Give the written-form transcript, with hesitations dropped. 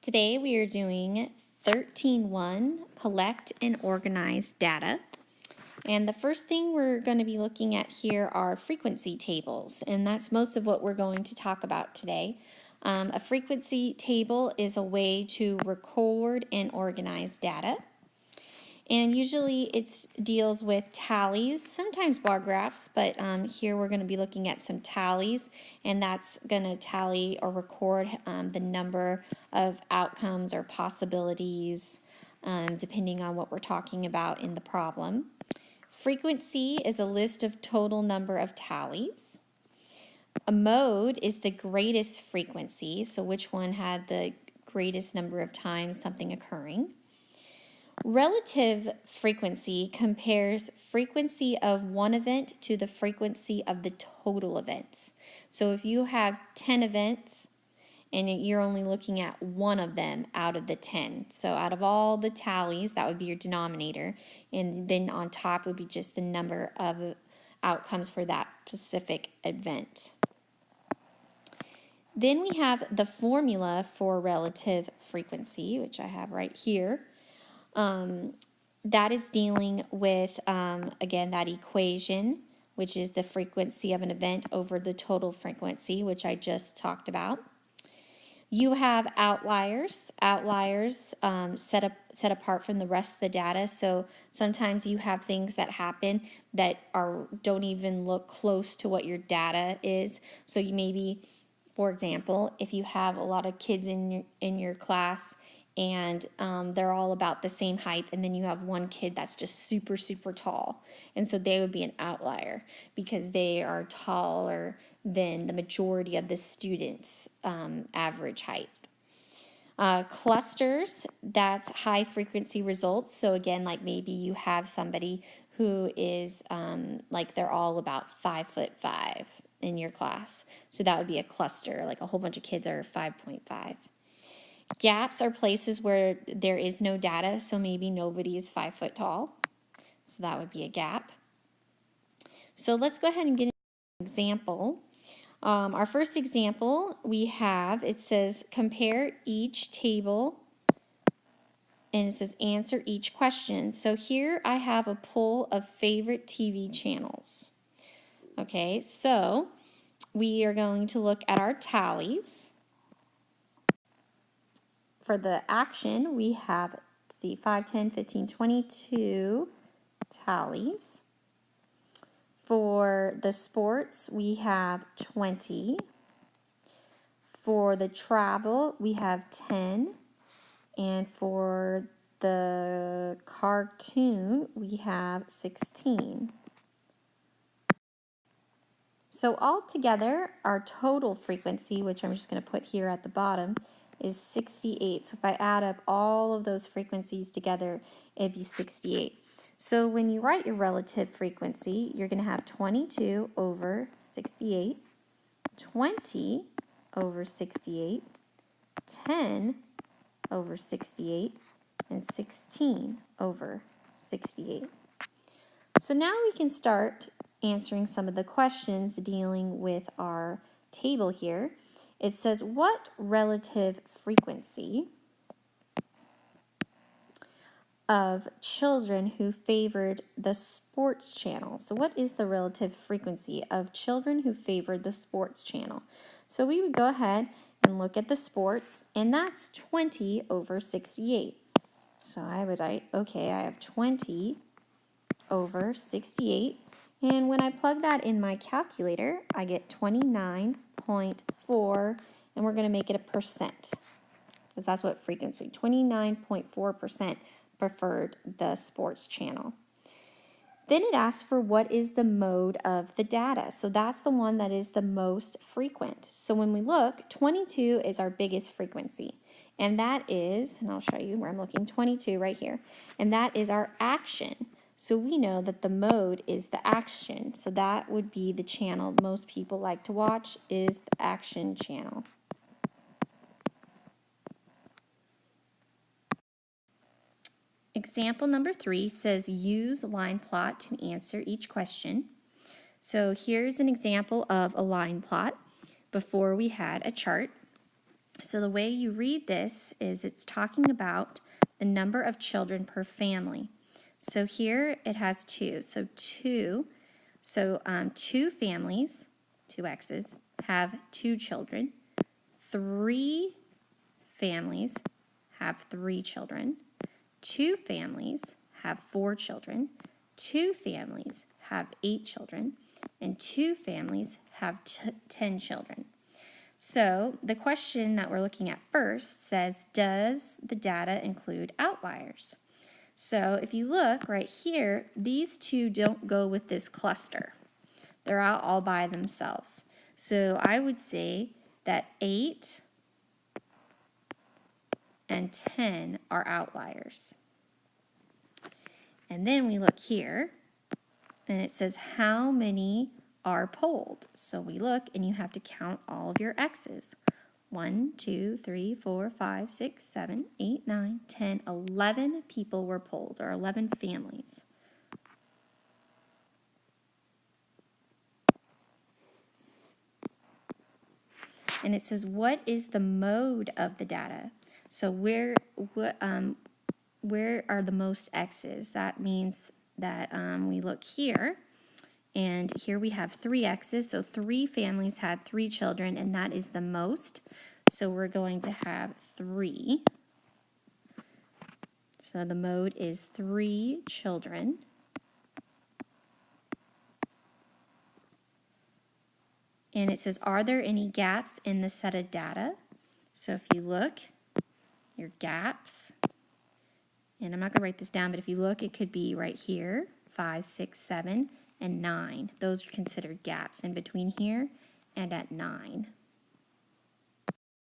Today we are doing 13.1, collect and organize data. And the first thing we're going to be looking at here are frequency tables, and that's most of what we're going to talk about today. A frequency table is a way to record and organize data. And usually it deals with tallies, sometimes bar graphs, but here we're going to be looking at some tallies, and that's going to tally or record the number of outcomes or possibilities, depending on what we're talking about in the problem. Frequency is a list of total number of tallies. A mode is the greatest frequency, so which one had the greatest number of times something occurring. Relative frequency compares frequency of one event to the frequency of the total events. So if you have 10 events and you're only looking at one of them out of the 10. So out of all the tallies, that would be your denominator. And then on top would be just the number of outcomes for that specific event. Then we have the formula for relative frequency, which I have right here. That is dealing with, again, that equation, which is the frequency of an event over the total frequency, which I just talked about. You have outliers. Outliers set apart from the rest of the data. So sometimes you have things that happen that don't even look close to what your data is. So you maybe, for example, if you have a lot of kids in your class and they're all about the same height, and then you have one kid that's just super, super tall. And so they would be an outlier because they are taller than the majority of the students' average height. Clusters, that's high frequency results. So again, like maybe you have somebody who is like they're all about 5'5" in your class. So that would be a cluster, like a whole bunch of kids are 5.5. Gaps are places where there is no data, so maybe nobody is 5 foot tall. So that would be a gap. So let's go ahead and get an example. Our first example we have, it says compare each table, and it says answer each question. So here I have a poll of favorite TV channels. Okay, so we are going to look at our tallies. For the action, we have, see, 5, 10, 15, 22 tallies. For the sports, we have 20. For the travel, we have 10. And for the cartoon, we have 16. So altogether, our total frequency, which I'm just going to put here at the bottom, is 68. So if I add up all of those frequencies together, it'd be 68. So when you write your relative frequency, you're going to have 22 over 68, 20 over 68, 10 over 68, and 16 over 68. So now we can start answering some of the questions dealing with our table here. It says, what relative frequency of children who favored the sports channel? So what is the relative frequency of children who favored the sports channel? So we would go ahead and look at the sports, and that's 20 over 68. So I would write, okay, I have 20 over 68. And when I plug that in my calculator, I get 29.4, and we're going to make it a percent, because that's what frequency, 29.4% preferred the sports channel. Then it asks for what is the mode of the data. So that's the one that is the most frequent. So when we look, 22 is our biggest frequency. And that is, and I'll show you where I'm looking, 22 right here. And that is our action. So we know that the mode is the action. So that would be the channel most people like to watch, is the action channel. Example number 3 says use line plot to answer each question. So here's an example of a line plot before we had a chart. So the way you read this is it's talking about the number of children per family. So here it has 2. So 2 families, 2 X's, have 2 children. 3 families have 3 children. 2 families have 4 children. 2 families have 8 children. And 2 families have 10 children. So the question that we're looking at first says, does the data include outliers? So if you look right here, these 2 don't go with this cluster. They're out all by themselves. So I would say that 8 and 10 are outliers. And then we look here, and it says how many are polled. So we look, and you have to count all of your X's. 1, 2, 3, 4, 5, 6, 7, 8, 9, 10, 11 people were polled, or 11 families. And it says, what is the mode of the data? So where are the most X's? That means that we look here, and here we have 3 X's, so 3 families had 3 children, and that is the most. So we're going to have 3. So the mode is 3 children. And it says, are there any gaps in the set of data? So if you look, your gaps, and I'm not going to write this down, but if you look, it could be right here, 5, 6, 7, and 9. Those are considered gaps in between here and at 9.